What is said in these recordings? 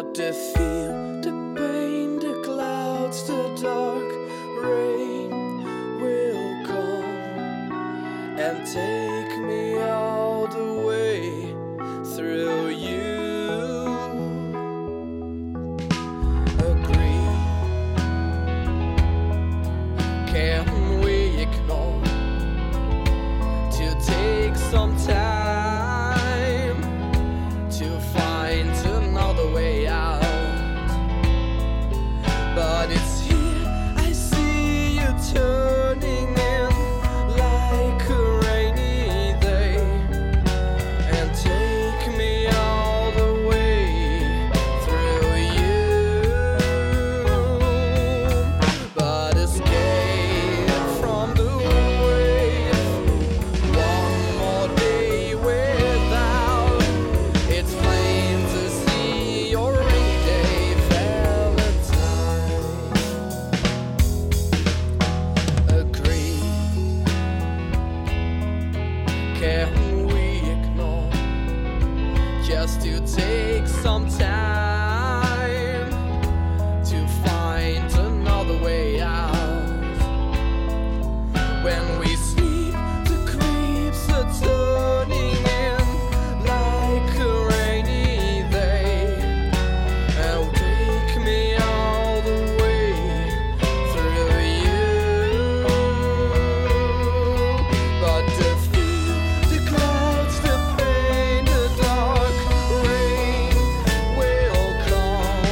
but the fear, the pain, the clouds, the dark rain will come and take me all the way through you. Agree? Can we ignore to take some time to find another way out? But it's here, I see you turning in like a rainy day and take me all the way through you. But escape from the wave, one more day without. It's plain to see your rainy day, Valentine. Agree? Can we ignore just to take some time to find another way out? When we sleep, the creeps are turning in like a rainy day and take me all the way through you. But the fear, the clouds, the pain, the dark rain will come,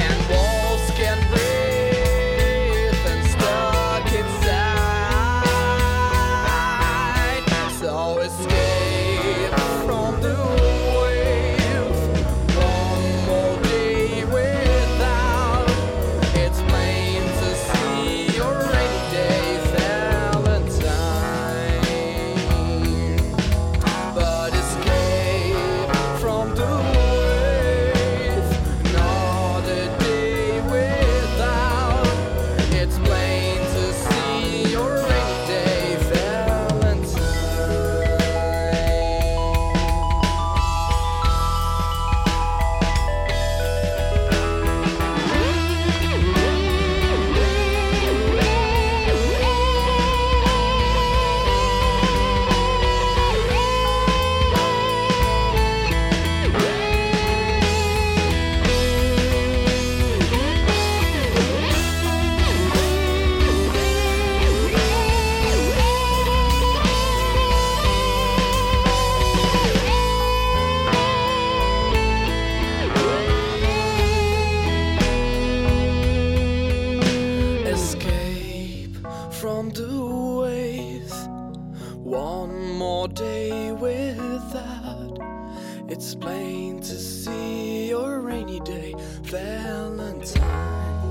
and walls can breathe and stuck inside. So escape from the wave, one more day without. It's plain to see your rainy day, Valentine. But escape from the wave, another day without. It's plain to see your rainy day, Valentine. Escape from the wave, one more day without. It's plain to see your rainy day, Valentine.